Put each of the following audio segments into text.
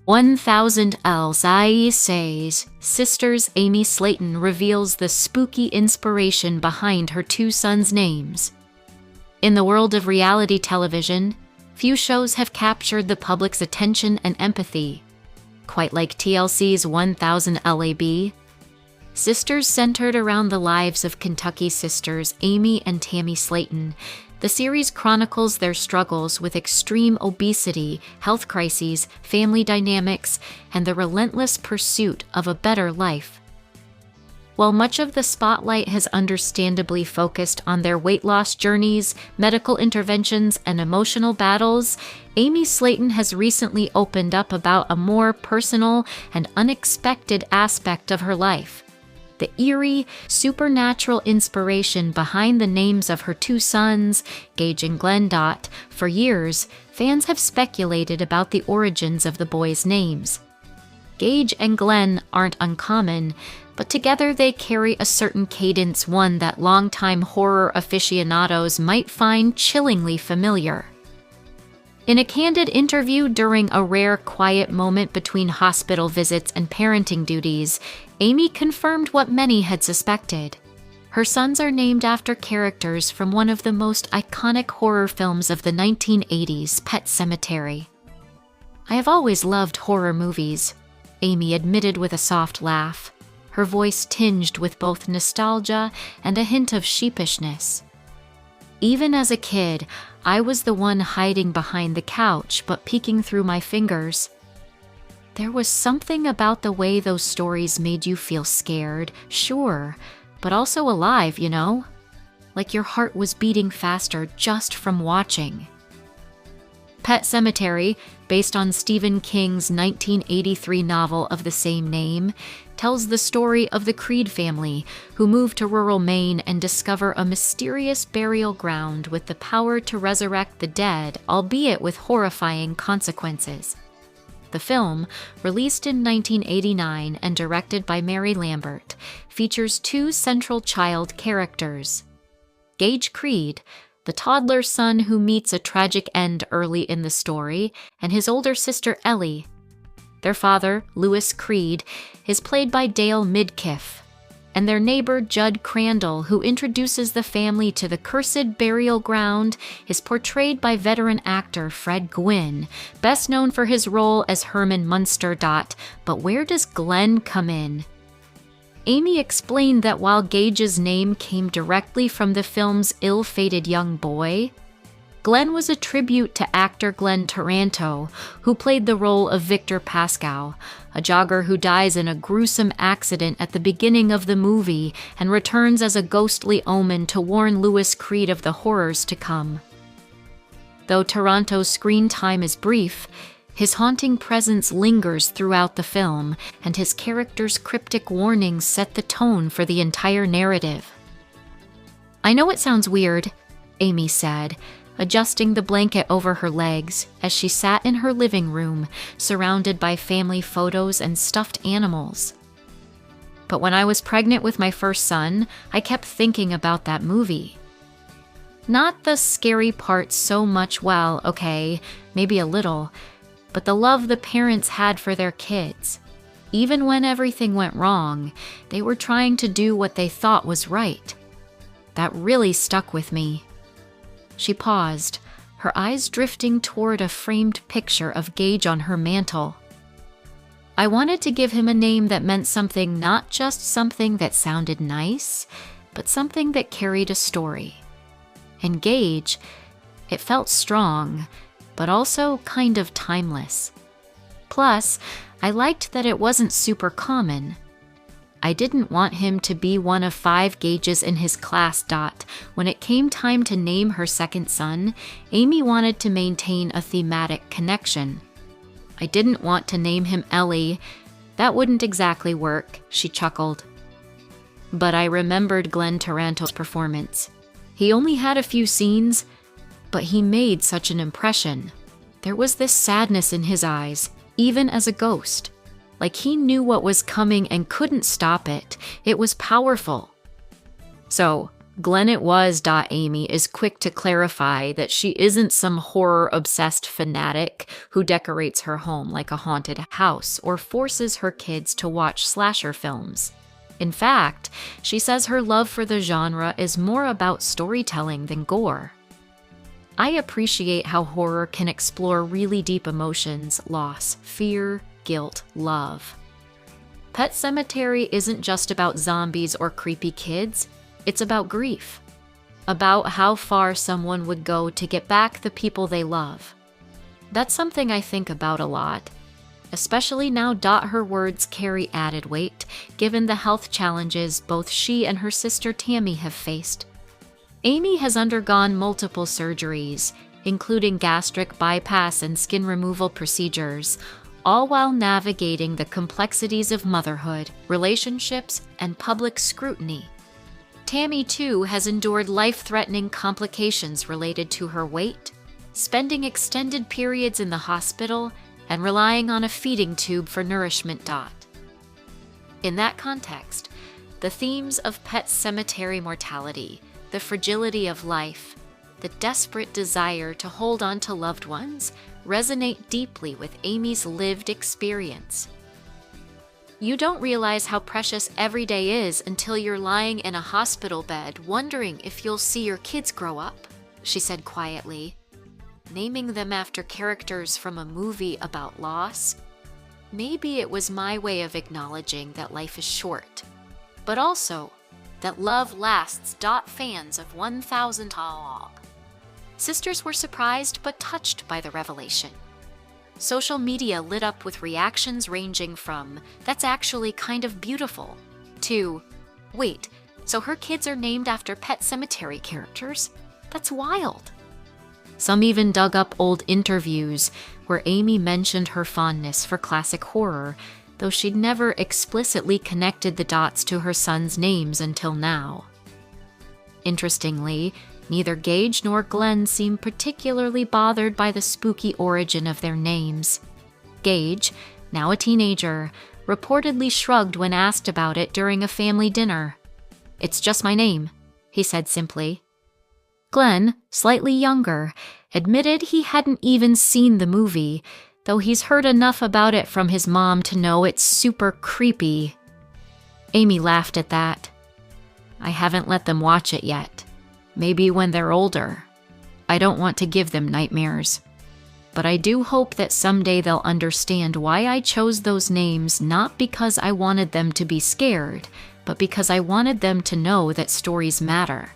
Unveils says, Sisters Amy Slaton reveals the spooky inspiration behind her two sons' names. In the world of reality television, few shows have captured the public's attention and empathy. Quite like TLC's 1000 LAB, Sisters centered around the lives of Kentucky sisters Amy and Tammy Slaton. The series chronicles their struggles with extreme obesity, health crises, family dynamics, and the relentless pursuit of a better life. While much of the spotlight has understandably focused on their weight loss journeys, medical interventions, and emotional battles, Amy Slaton has recently opened up about a more personal and unexpected aspect of her life: the eerie, supernatural inspiration behind the names of her two sons, Gage and Glenn. For years, fans have speculated about the origins of the boys' names. Gage and Glenn aren't uncommon, but together they carry a certain cadence, one that longtime horror aficionados might find chillingly familiar. In a candid interview during a rare quiet moment between hospital visits and parenting duties, Amy confirmed what many had suspected. Her sons are named after characters from one of the most iconic horror films of the 1980s, Pet Sematary. "I have always loved horror movies," Amy admitted with a soft laugh, her voice tinged with both nostalgia and a hint of sheepishness. "Even as a kid, I was the one hiding behind the couch but peeking through my fingers. There was something about the way those stories made you feel scared, sure, but also alive, you know? Like your heart was beating faster just from watching." Pet Sematary, based on Stephen King's 1983 novel of the same name, tells the story of the Creed family who move to rural Maine and discover a mysterious burial ground with the power to resurrect the dead, albeit with horrifying consequences. The film, released in 1989 and directed by Mary Lambert, features two central child characters: Gage Creed, the toddler son who meets a tragic end early in the story, and his older sister Ellie. Their father, Lewis Creed, is played by Dale Midkiff, and their neighbor Judd Crandall, who introduces the family to the cursed burial ground, is portrayed by veteran actor Fred Gwynne, best known for his role as Herman Munster. But where does Glenn come in? Amy explained that while Gage's name came directly from the film's ill-fated young boy, Glenn was a tribute to actor Glenn Taranto, who played the role of Victor Pascow, a jogger who dies in a gruesome accident at the beginning of the movie and returns as a ghostly omen to warn Lewis Creed of the horrors to come. Though Taranto's screen time is brief, his haunting presence lingers throughout the film, and his character's cryptic warnings set the tone for the entire narrative. "I know it sounds weird," Amy said, adjusting the blanket over her legs as she sat in her living room, surrounded by family photos and stuffed animals. "But when I was pregnant with my first son, I kept thinking about that movie. Not the scary part so much, well, okay, maybe a little, but the love the parents had for their kids. Even when everything went wrong, they were trying to do what they thought was right. That really stuck with me." She paused, her eyes drifting toward a framed picture of Gage on her mantel. "I wanted to give him a name that meant something, not just something that sounded nice, but something that carried a story. And Gage, it felt strong, but also kind of timeless. Plus, I liked that it wasn't super common. I didn't want him to be one of 5 Gages in his class. When it came time to name her second son, Amy wanted to maintain a thematic connection. I didn't want to name him Ellie. That wouldn't exactly work," she chuckled. But I remembered Glenn Taranto's performance. He only had a few scenes, but he made such an impression. There was this sadness in his eyes, even as a ghost. Like he knew what was coming and couldn't stop it. It was powerful. So, Glenn it was. Amy is quick to clarify that she isn't some horror-obsessed fanatic who decorates her home like a haunted house or forces her kids to watch slasher films. In fact, she says her love for the genre is more about storytelling than gore. I appreciate how horror can explore really deep emotions: loss, fear, guilt, love. Pet Sematary isn't just about zombies or creepy kids. It's about grief, about how far someone would go to get back the people they love. That's something I think about a lot, especially now. Her words carry added weight, given the health challenges both she and her sister Tammy have faced. Amy has undergone multiple surgeries, including gastric bypass and skin removal procedures, all while navigating the complexities of motherhood, relationships, and public scrutiny. Tammy, too, has endured life-threatening complications related to her weight, spending extended periods in the hospital, and relying on a feeding tube for nourishment. In that context, the themes of Pet Sematary mortality, the fragility of life, the desperate desire to hold on to loved ones resonate deeply with Amy's lived experience. You don't realize how precious every day is until you're lying in a hospital bed wondering if you'll see your kids grow up, she said quietly. Naming them after characters from a movie about loss. Maybe it was my way of acknowledging that life is short, but also that love lasts. Fans of 1000 all. Sisters were surprised but touched by the revelation. Social media lit up with reactions ranging from, "That's actually kind of beautiful," to, "Wait, so her kids are named after Pet Sematary characters? That's wild." Some even dug up old interviews where Amy mentioned her fondness for classic horror, though she'd never explicitly connected the dots to her sons' names until now. Interestingly, neither Gage nor Glenn seem particularly bothered by the spooky origin of their names. Gage, now a teenager, reportedly shrugged when asked about it during a family dinner. "It's just my name," he said simply. Glenn, slightly younger, admitted he hadn't even seen the movie, though he's heard enough about it from his mom to know it's super creepy. Amy laughed at that. "I haven't let them watch it yet. Maybe when they're older. I don't want to give them nightmares. But I do hope that someday they'll understand why I chose those names, not because I wanted them to be scared, but because I wanted them to know that stories matter.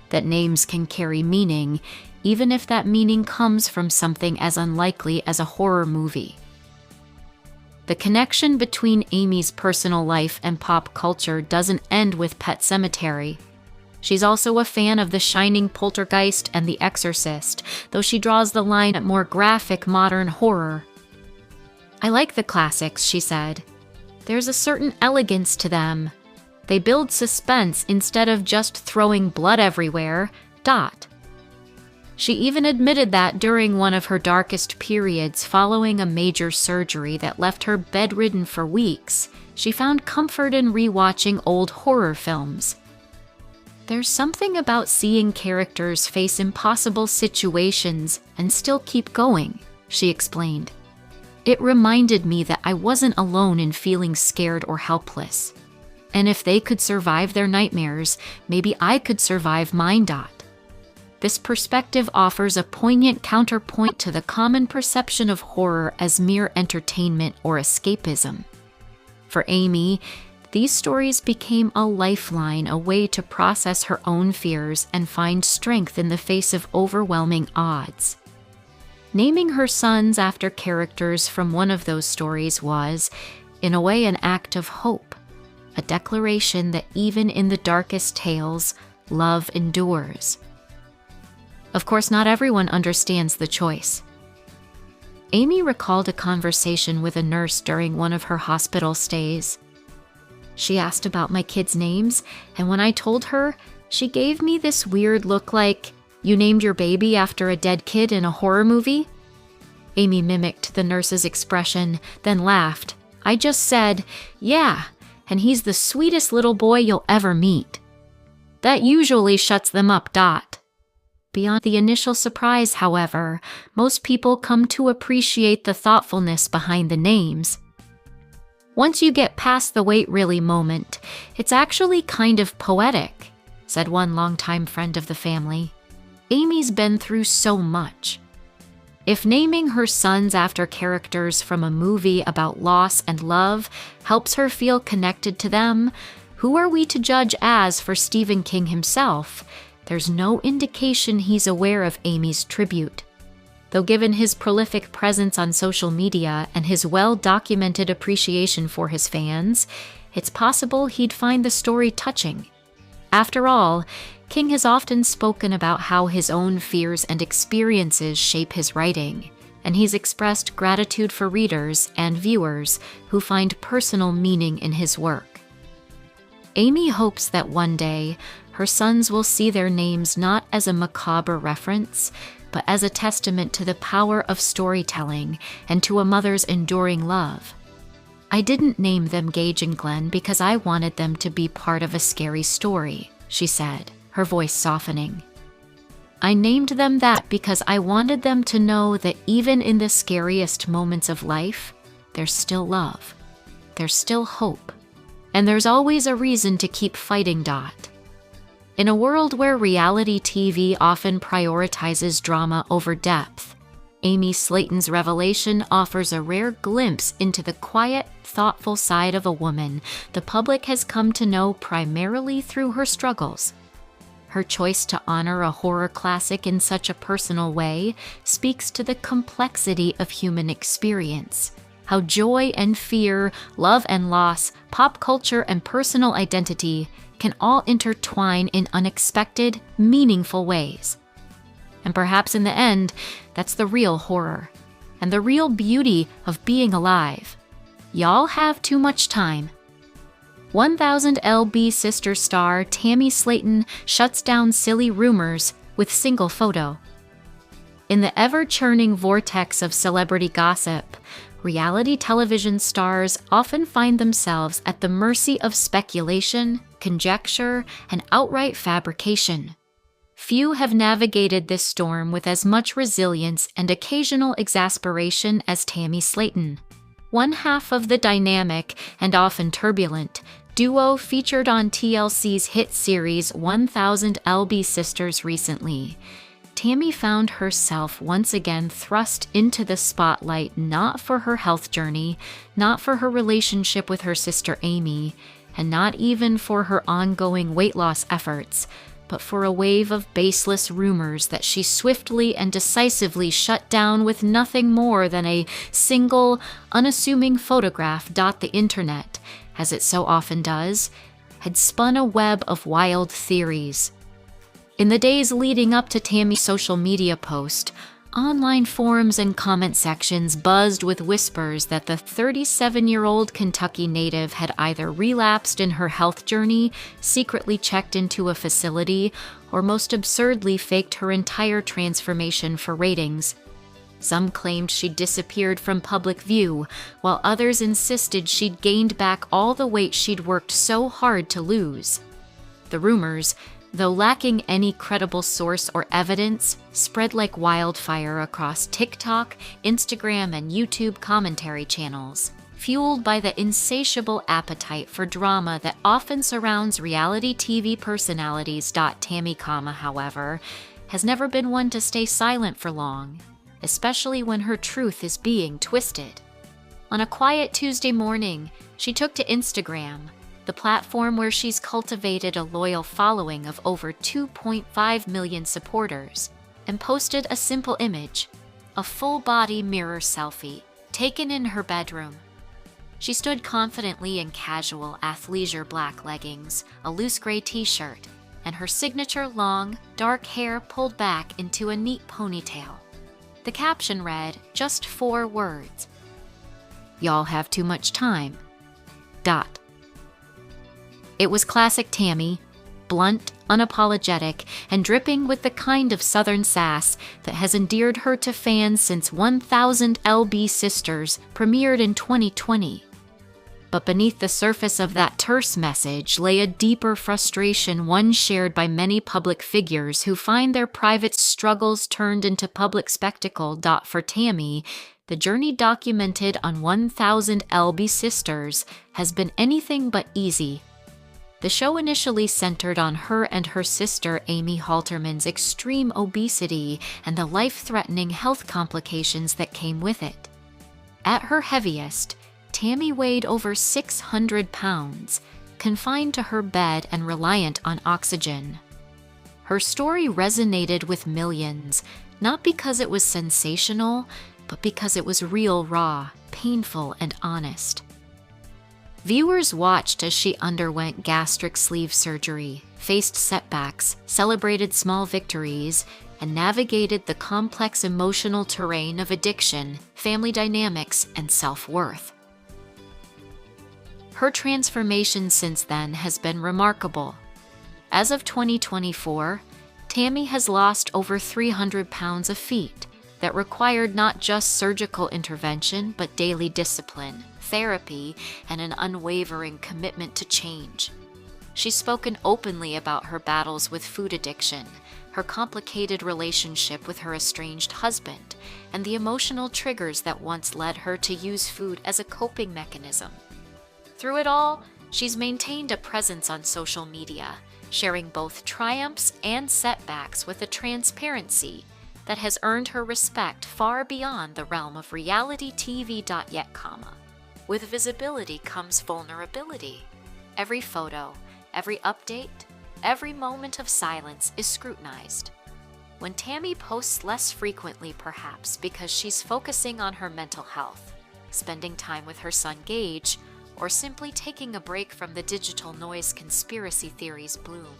That names can carry meaning, even if that meaning comes from something as unlikely as a horror movie." The connection between Amy's personal life and pop culture doesn't end with Pet Sematary. She's also a fan of The Shining, Poltergeist, and The Exorcist, though she draws the line at more graphic modern horror. "I like the classics," she said. "There's a certain elegance to them. They build suspense instead of just throwing blood everywhere. She even admitted that during one of her darkest periods following a major surgery that left her bedridden for weeks, she found comfort in rewatching old horror films. "There's something about seeing characters face impossible situations and still keep going," she explained. "It reminded me that I wasn't alone in feeling scared or helpless. And if they could survive their nightmares, maybe I could survive mine. This perspective offers a poignant counterpoint to the common perception of horror as mere entertainment or escapism. For Amy, these stories became a lifeline, a way to process her own fears and find strength in the face of overwhelming odds. Naming her sons after characters from one of those stories was, in a way, an act of hope, a declaration that even in the darkest tales, love endures. Of course, not everyone understands the choice. Amy recalled a conversation with a nurse during one of her hospital stays. She asked about my kids' names, and when I told her, she gave me this weird look like, "You named your baby after a dead kid in a horror movie?" Amy mimicked the nurse's expression, then laughed. "I just said, yeah, and he's the sweetest little boy you'll ever meet." That usually shuts them up. Beyond the initial surprise, however, most people come to appreciate the thoughtfulness behind the names. Once you get past the wait really moment, it's actually kind of poetic, said one longtime friend of the family. Amy's been through so much. If naming her sons after characters from a movie about loss and love helps her feel connected to them, who are we to judge as for Stephen King himself? There's no indication he's aware of Amy's tribute. Though given his prolific presence on social media and his well-documented appreciation for his fans, it's possible he'd find the story touching. After all, King has often spoken about how his own fears and experiences shape his writing, and he's expressed gratitude for readers and viewers who find personal meaning in his work. Amy hopes that one day, her sons will see their names not as a macabre reference, but as a testament to the power of storytelling and to a mother's enduring love. I didn't name them Gage and Glenn because I wanted them to be part of a scary story, she said, her voice softening. I named them that because I wanted them to know that even in the scariest moments of life, there's still love, there's still hope, and there's always a reason to keep fighting. In a world where reality TV often prioritizes drama over depth, Amy Slaton's revelation offers a rare glimpse into the quiet, thoughtful side of a woman the public has come to know primarily through her struggles. Her choice to honor a horror classic in such a personal way speaks to the complexity of human experience, how joy and fear, love and loss, pop culture and personal identity can all intertwine in unexpected, meaningful ways. And perhaps in the end, that's the real horror, and the real beauty of being alive. Y'all have too much time. 1000 LB sister star Tammy Slaton shuts down silly rumors with single photo. In the ever-churning vortex of celebrity gossip, reality television stars often find themselves at the mercy of speculation, conjecture, and outright fabrication. Few have navigated this storm with as much resilience and occasional exasperation as Tammy Slaton. One half of the dynamic and often turbulent duo featured on TLC's hit series 1000 LB Sisters recently. Tammy found herself once again thrust into the spotlight not for her health journey, not for her relationship with her sister Amy, and not even for her ongoing weight loss efforts, but for a wave of baseless rumors that she swiftly and decisively shut down with nothing more than a single, unassuming photograph. The internet, as it so often does, had spun a web of wild theories. In the days leading up to Tammy's social media post, online forums and comment sections buzzed with whispers that the 37-year-old Kentucky native had either relapsed in her health journey, secretly checked into a facility, or most absurdly faked her entire transformation for ratings. Some claimed she'd disappeared from public view, while others insisted she'd gained back all the weight she'd worked so hard to lose. The rumors, though lacking any credible source or evidence, spread like wildfire across TikTok, Instagram, and YouTube commentary channels, fueled by the insatiable appetite for drama that often surrounds reality TV personalities. Tammy, however, has never been one to stay silent for long, especially when her truth is being twisted. On a quiet Tuesday morning, she took to Instagram, the platform where she's cultivated a loyal following of over 2.5 million supporters, and posted a simple image, a full-body mirror selfie, taken in her bedroom. She stood confidently in casual athleisure black leggings, a loose gray t-shirt, and her signature long, dark hair pulled back into a neat ponytail. The caption read just 4 words: "Y'all have too much time." It was classic Tammy, blunt, unapologetic, and dripping with the kind of Southern sass that has endeared her to fans since 1000 LB Sisters premiered in 2020. But beneath the surface of that terse message lay a deeper frustration, one shared by many public figures who find their private struggles turned into public spectacle. For Tammy, the journey documented on 1000 LB Sisters has been anything but easy. The show initially centered on her and her sister Amy Halterman's extreme obesity and the life-threatening health complications that came with it. At her heaviest, Tammy weighed over 600 pounds, confined to her bed and reliant on oxygen. Her story resonated with millions, not because it was sensational, but because it was real, raw, painful, and honest. Viewers watched as she underwent gastric sleeve surgery, faced setbacks, celebrated small victories, and navigated the complex emotional terrain of addiction, family dynamics, and self-worth. Her transformation since then has been remarkable. As of 2024, Tammy has lost over 300 pounds of feet that required not just surgical intervention, but daily discipline, therapy, and an unwavering commitment to change. She's spoken openly about her battles with food addiction, her complicated relationship with her estranged husband, and the emotional triggers that once led her to use food as a coping mechanism. Through it all, she's maintained a presence on social media, sharing both triumphs and setbacks with a transparency that has earned her respect far beyond the realm of reality TV. Yet, with visibility comes vulnerability. Every photo, every update, every moment of silence is scrutinized. When Tammy posts less frequently, perhaps because she's focusing on her mental health, spending time with her son Gage, or simply taking a break from the digital noise conspiracy theories bloom.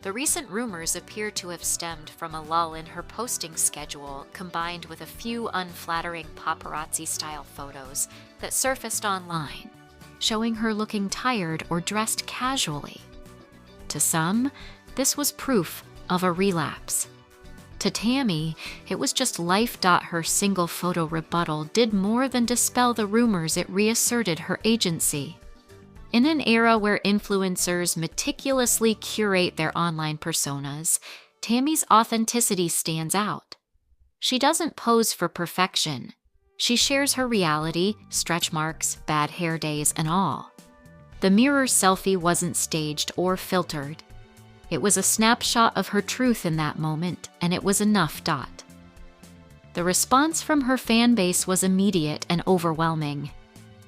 The recent rumors appear to have stemmed from a lull in her posting schedule, combined with a few unflattering paparazzi-style photos that surfaced online, showing her looking tired or dressed casually. To some, this was proof of a relapse. To Tammy, it was just life. Her single photo rebuttal did more than dispel the rumors, it reasserted her agency. In an era where influencers meticulously curate their online personas, Tammy's authenticity stands out. She doesn't pose for perfection. She shares her reality, stretch marks, bad hair days, and all. The mirror selfie wasn't staged or filtered. It was a snapshot of her truth in that moment, and it was enough. The response from her fan base was immediate and overwhelming.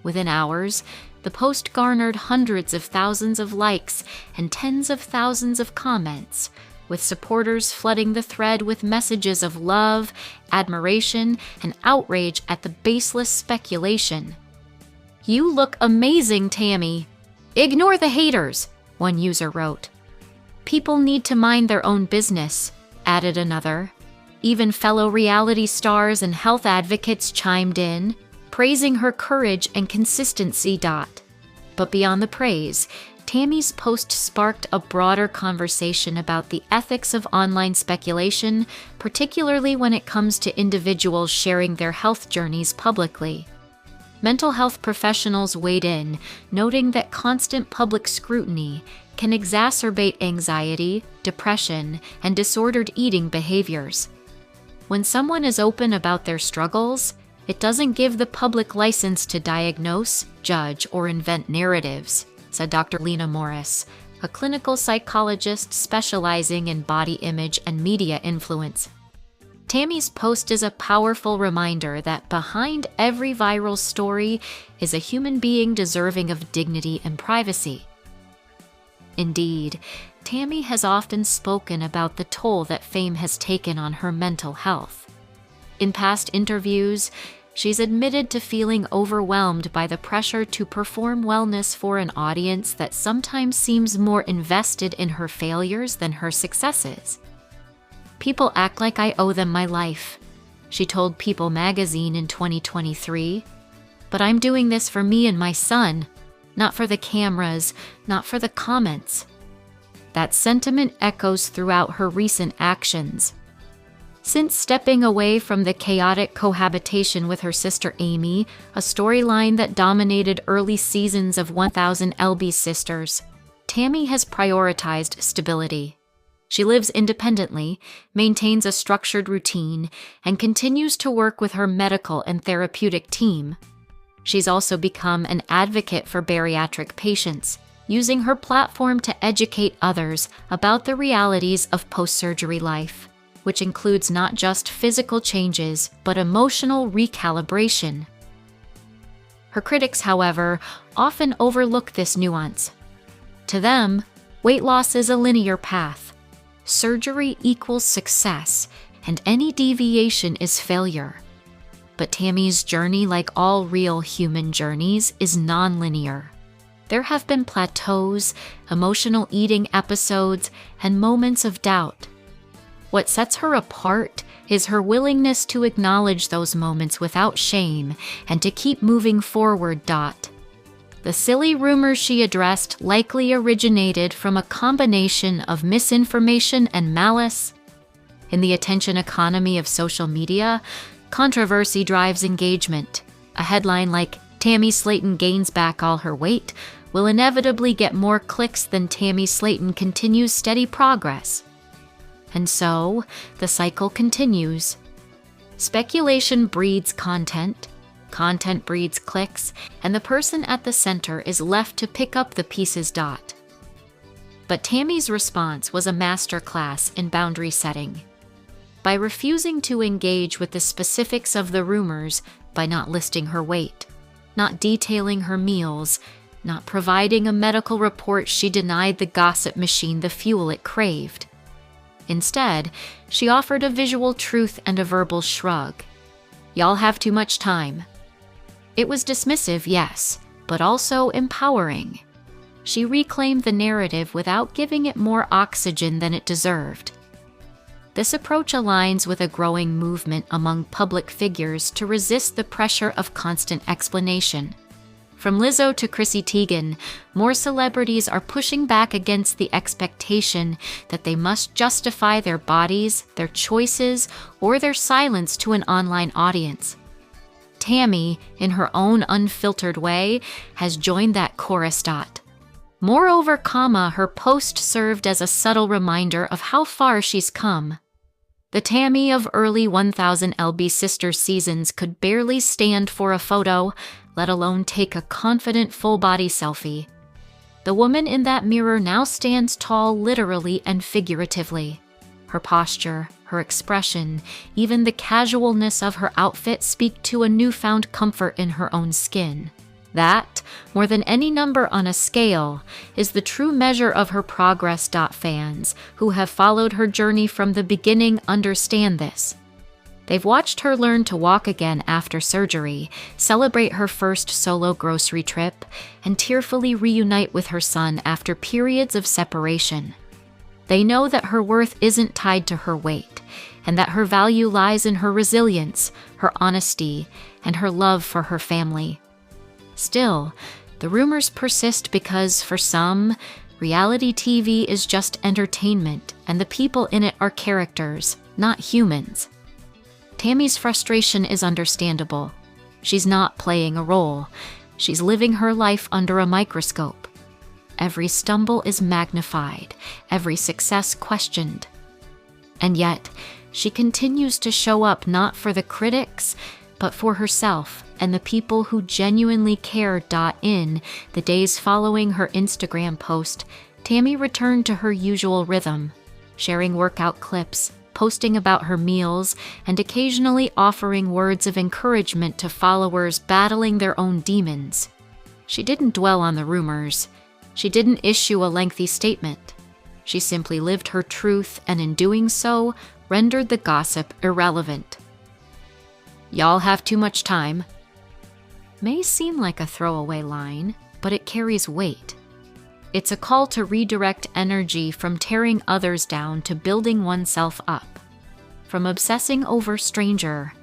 Within hours, the post garnered hundreds of thousands of likes and tens of thousands of comments, with supporters flooding the thread with messages of love, admiration, and outrage at the baseless speculation. "You look amazing, Tammy. Ignore the haters," one user wrote. "People need to mind their own business," added another. Even fellow reality stars and health advocates chimed in, praising her courage and consistency. But beyond the praise, Tammy's post sparked a broader conversation about the ethics of online speculation, particularly when it comes to individuals sharing their health journeys publicly. Mental health professionals weighed in, noting that constant public scrutiny can exacerbate anxiety, depression, and disordered eating behaviors. When someone is open about their struggles, it doesn't give the public license to diagnose, judge, or invent narratives, said Dr. Lena Morris, a clinical psychologist specializing in body image and media influence. Tammy's post is a powerful reminder that behind every viral story is a human being deserving of dignity and privacy. Indeed, Tammy has often spoken about the toll that fame has taken on her mental health. In past interviews, she's admitted to feeling overwhelmed by the pressure to perform wellness for an audience that sometimes seems more invested in her failures than her successes. "People act like I owe them my life," she told People magazine in 2023. "But I'm doing this for me and my son, not for the cameras, not for the comments." That sentiment echoes throughout her recent actions. Since stepping away from the chaotic cohabitation with her sister Amy, a storyline that dominated early seasons of 1000 LB Sisters, Tammy has prioritized stability. She lives independently, maintains a structured routine, and continues to work with her medical and therapeutic team. She's also become an advocate for bariatric patients, using her platform to educate others about the realities of post-surgery life, which includes not just physical changes, but emotional recalibration. Her critics, however, often overlook this nuance. To them, weight loss is a linear path. Surgery equals success, and any deviation is failure. But Tammy's journey, like all real human journeys, is nonlinear. There have been plateaus, emotional eating episodes, and moments of doubt. What sets her apart is her willingness to acknowledge those moments without shame and to keep moving forward. The silly rumors she addressed likely originated from a combination of misinformation and malice. In the attention economy of social media, controversy drives engagement. A headline like "Tammy Slaton gains back all her weight" will inevitably get more clicks than "Tammy Slaton continues steady progress." And so, the cycle continues. Speculation breeds content, content breeds clicks, and the person at the center is left to pick up the pieces. But Tammy's response was a masterclass in boundary setting. By refusing to engage with the specifics of the rumors, by not listing her weight, not detailing her meals, not providing a medical report, she denied the gossip machine the fuel it craved. Instead, she offered a visual truth and a verbal shrug. "Y'all have too much time." It was dismissive, yes, but also empowering. She reclaimed the narrative without giving it more oxygen than it deserved. This approach aligns with a growing movement among public figures to resist the pressure of constant explanation. From Lizzo to Chrissy Teigen, more celebrities are pushing back against the expectation that they must justify their bodies, their choices, or their silence to an online audience. Tammy, in her own unfiltered way, has joined that chorus. Moreover, her post served as a subtle reminder of how far she's come. The Tammy of early 1000 LB Sisters seasons could barely stand for a photo, let alone take a confident full-body selfie. The woman in that mirror now stands tall literally and figuratively. Her posture, her expression, even the casualness of her outfit speak to a newfound comfort in her own skin. That, more than any number on a scale, is the true measure of her progress. Fans who have followed her journey from the beginning understand this. They've watched her learn to walk again after surgery, celebrate her first solo grocery trip, and tearfully reunite with her son after periods of separation. They know that her worth isn't tied to her weight, and that her value lies in her resilience, her honesty, and her love for her family. Still, the rumors persist because, for some, reality TV is just entertainment, and the people in it are characters, not humans. Tammy's frustration is understandable. She's not playing a role. She's living her life under a microscope. Every stumble is magnified, every success questioned. And yet, she continues to show up not for the critics, but for herself and the people who genuinely care. In the days following her Instagram post, Tammy returned to her usual rhythm, sharing workout clips, posting about her meals, and occasionally offering words of encouragement to followers battling their own demons. She didn't dwell on the rumors. She didn't issue a lengthy statement. She simply lived her truth, and in doing so, rendered the gossip irrelevant. "Y'all have too much time" may seem like a throwaway line, but it carries weight. It's a call to redirect energy from tearing others down to building oneself up, from obsessing over stranger